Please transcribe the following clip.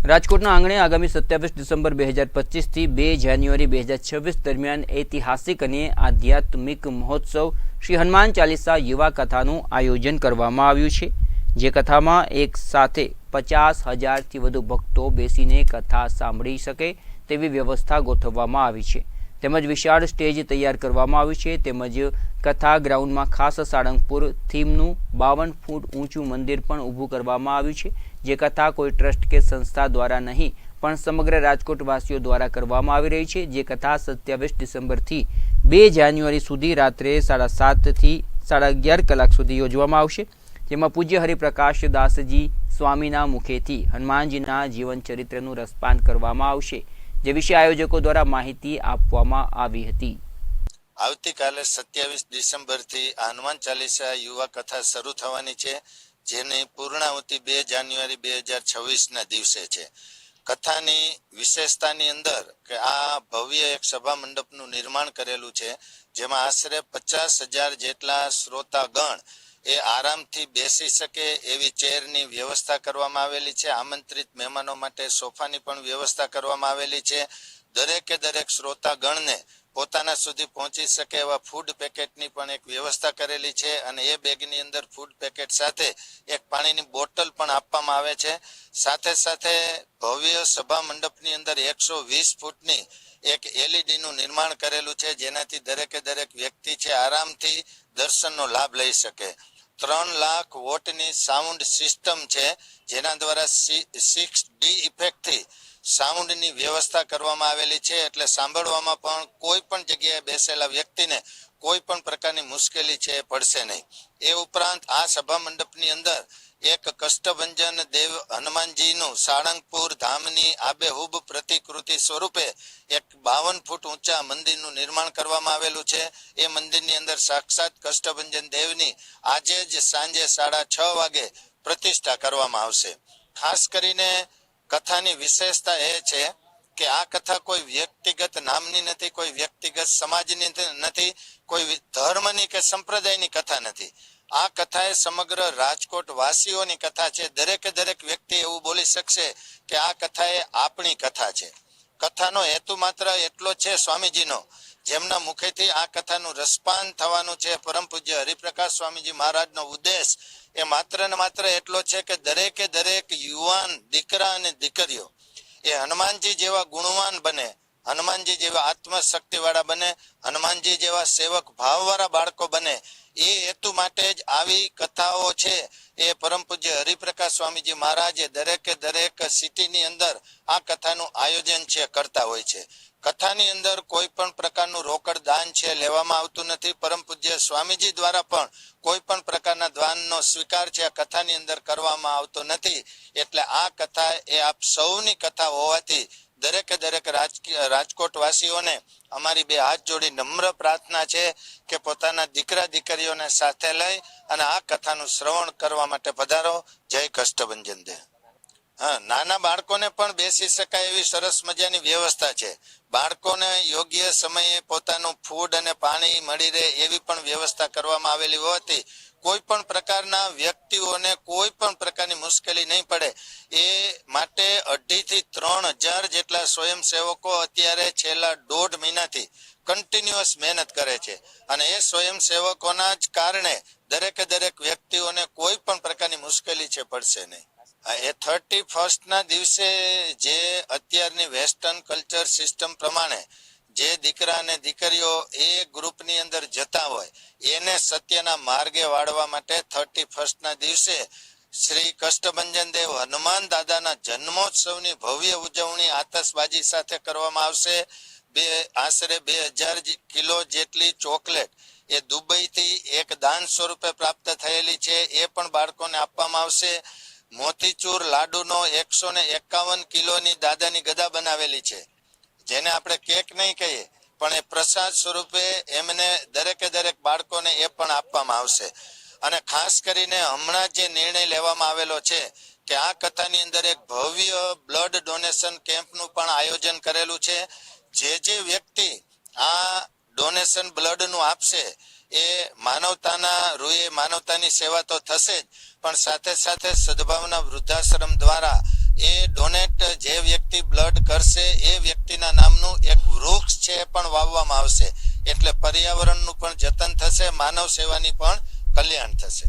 રાજકોટના આંગણે આગામી 27 ડિસેમ્બર 2025 થી 2 જાન્યુઆરી 2026 દરમિયાન ઐતિહાસિક અને આધ્યાત્મિક મહોત્સવ શ્રી હનુમાન ચાલીસા યુવા કથાનું આયોજન કરવામાં આવ્યું છે, જે કથામાં એક સાથે 50,000થી વધુ ભક્તો બેસીને કથા સાંભળી શકે તેવી વ્યવસ્થા ગોઠવવામાં આવી છે, તેમજ વિશાળ સ્ટેજ તૈયાર કરવામાં આવ્યું છે, તેમજ કથા ગ્રાઉન્ડમાં ખાસ સાળંગપુર થીમનું 52 ફૂટ ઊંચું મંદિર પણ ઊભું કરવામાં આવ્યું છે, જે કથા કોઈ ટ્રસ્ટ કે સંસ્થા દ્વારા નહીં પણ સમગ્ર રાજકોટવાસીઓ દ્વારા કરવામાં આવી રહી છે, જે કથા 27 ડિસેમ્બરથી 2 જાન્યુઆરી સુધી રાત્રે 7:30 થી 11:30 કલાક સુધી યોજવામાં આવશે, જેમાં પૂજ્ય હરિપ્રકાશ દાસજી સ્વામીના મુખેથી હનુમાનજીના જીવન ચરિત્રનું રસપાન કરવામાં આવશે, જે વિશે આયોજકો દ્વારા માહિતી આપવામાં આવી હતી। આવતીકાલે 27 ડિસેમ્બરથી હનુમાન ચાલીસા યુવા કથા શરૂ થવાની છે, જેની પૂર્ણાહુતિ 2 જાન્યુઆરી 2026ના દિવસે છે। કથાની વિશેષતાની અંદર કે આ ભવ્ય એક સભા મંડપનું નિર્માણ કરેલું છે, જેમાં આશરે 50,000 જેટલા શ્રોતાગણ એ આરામથી બેસી શકે એવી ચેરની વ્યવસ્થા કરવામાં આવેલી છે। આમંત્રિત મહેમાનો માટે સોફાની પણ વ્યવસ્થા કરવામાં આવેલી છે। દરેક શ્રોતાગણને પોતાના સુધી પહોંચી શકે એવા ફૂડ પેકેટની પણ એક વ્યવસ્થા કરેલી છે, અને એ બેગની અંદર ફૂડ પેકેટ સાથે એક પાણીની બોટલ પણ આપવામાં આવે છે। સાથે સાથે ભવ્ય સભા મંડપની અંદર 120 ફૂટની એક LED નું નિર્માણ કરેલું છે, જેનાથી દરેક વ્યક્તિ છે આરામથી દર્શનનો લાભ લઈ શકે। 3 લાખ વોટની સાઉન્ડ સિસ્ટમ છે, જેના દ્વારા 6D ઇફેક્ટથી સાઉન્ડની વ્યવસ્થા કરવામાં આવેલી છે, એટલે સાંભળવામાં પણ કોઈ પણ જગ્યાએ બેસેલા વ્યક્તિને કોઈ પણ પ્રકારની મુશ્કેલી છે પડશે નહીં। એ ઉપરાંત આ સભા મંડપની અંદર એક કષ્ટભંજન દેવ હનુમાનજીનું સાળંગપુર ધામની આબેહૂબ પ્રતિકૃતિ સ્વરૂપે એક 52 ફૂટ ઊંચા મંદિરનું નિર્માણ કરવામાં આવેલું છે। એ મંદિરની અંદર સાક્ષાત કષ્ટભંજન દેવની આજે જ સાંજે 6:30 વાગે પ્રતિષ્ઠા કરવામાં આવશે। ખાસ કરીને કથાની વિશેષતા એ છે કે આ કથા કોઈ વ્યક્તિગત નામની નથી, કોઈ વ્યક્તિગત સમાજની નથી, કોઈ ધર્મની કે સંપ્રદાયની કથા નથી। આ કથા એ સમગ્ર રાજકોટ વાસીઓની કથા છે। દરેક વ્યક્તિ એવું બોલી શકશે કે આ કથા એ આપણી કથા છે। કથાનો હેતુ માત્ર એટલો છે સ્વામીજીનો, જેમના મુખેથી આ કથાનું રસપાન થવાનું છે, પરમ પૂજ્ય હરિપ્રકાશ સ્વામીજી મહારાજનો ઉદ્દેશ એ માત્ર ને માત્ર એટલો છે કે દરેક યુવાન દીકરા અને દીકરીઓ એ હનુમાનજી જેવા ગુણવાન બને, હનુમાનજી જેવા આત્મશક્તિ વાળા બને, હનુમાનજી જેવા સેવક ભાવવાળા બાળકો બને। એ હેતુ માટે જ આવી કથાઓ છે એ પરમ પૂજ્ય હરિપ્રકાશ સ્વામીજી મહારાજે દરેક સિટીની અંદર આ કથાનું આયોજન છે કરતા હોય છે। કથાની અંદર કોઈ પણ પ્રકારનું રોકડ દાન છે લેવામાં આવતું નથી। પરમ પૂજ્ય સ્વામીજી દ્વારા પણ કોઈ પણ પ્રકારના દાનનો સ્વીકાર છે આ કથાની અંદર કરવામાં આવતો નથી। એટલે આ કથા એ આપ સૌની કથા હોવાથી દરેક રાજકોટ વાસીઓને અમારી 2 હાથ જોડી નમ્ર પ્રાર્થના છે કે પોતાના દીકરા દીકરીઓને સાથે લઈ અને આ કથાનું શ્રવણ કરવા માટે પધારો। જય કષ્ટભંજન દેવ। હા, નાના બાળકોને પણ બેસી શકાય એવી સરસ મજાની વ્યવસ્થા છે। બાળકોને યોગ્ય સમયે પોતાનું ફૂડ અને પાણી મળી રહે એવી પણ વ્યવસ્થા કરવામાં આવેલી હોવાથી કોઈ પણ પ્રકારના વ્યક્તિઓને કોઈ પણ પ્રકારની મુશ્કેલી નહીં પડે એ માટે 2.5 થી 3,000 જેટલા સ્વયંસેવકો અત્યારે છેલ્લા 1.5 મહિનાથી કન્ટિન્યુઅસ મહેનત કરે છે, અને એ સ્વયંસેવકોના જ કારણે દરેક વ્યક્તિઓને કોઈ પણ પ્રકારની મુશ્કેલી છે પડશે નહીં। એ 31st દિવસે જે અત્યારની વેસ્ટર્ન કલ્ચર સિસ્ટમ પ્રમાણે જે દીકરા અને દીકરીઓ એ ગ્રુપની અંદર જતા હોય એને સત્યના માર્ગે વાળવા માટે 31st દિવસે શ્રી કષ્ટભંજન દેવ હનુમાન દાદાના જન્મોત્સવની ભવ્ય ઉજવણી આતશબાજી સાથે કરવામાં આવશે। આશરે 2,000 કિલો જેટલી ચોકલેટ એ દુબઈથી એક દાન સ્વરૂપે પ્રાપ્ત થયેલી છે, એ પણ બાળકોને આપવામાં આવશે। મોતીચૂર લાડુનો 151 કિલોની દાદાની ગદા બનાવેલી છે, જેને આપણે કેક નહીં કહીએ પણ એ પ્રસાદ સ્વરૂપે એમને દરેક બાળકોને એ પણ આપવામાં આવશે। અને ખાસ કરીને હમણાં જે નિર્ણય લેવામાં આવેલો છે કે આ કથાની અંદર એક ભવ્ય બ્લડ ડોનેશન કેમ્પનું પણ આયોજન કરેલું છે। જે વ્યક્તિ આ ડોનેશન બ્લડનું આપશે એ માનવતાના રૂએ માનવતાની સેવા તો થશે જ, પણ સાથે સદભાવના વૃદ્ધાશ્રમ દ્વારા એ ડોનેટ બ્લડ કરશે એ વ્યક્તિના નામનું એક વૃક્ષ છે એ પણ વાવવામાં આવશે. એટલે પર્યાવરણનું પણ જતન થશે, માનવ સેવાની પણ કલ્યાણ થશે.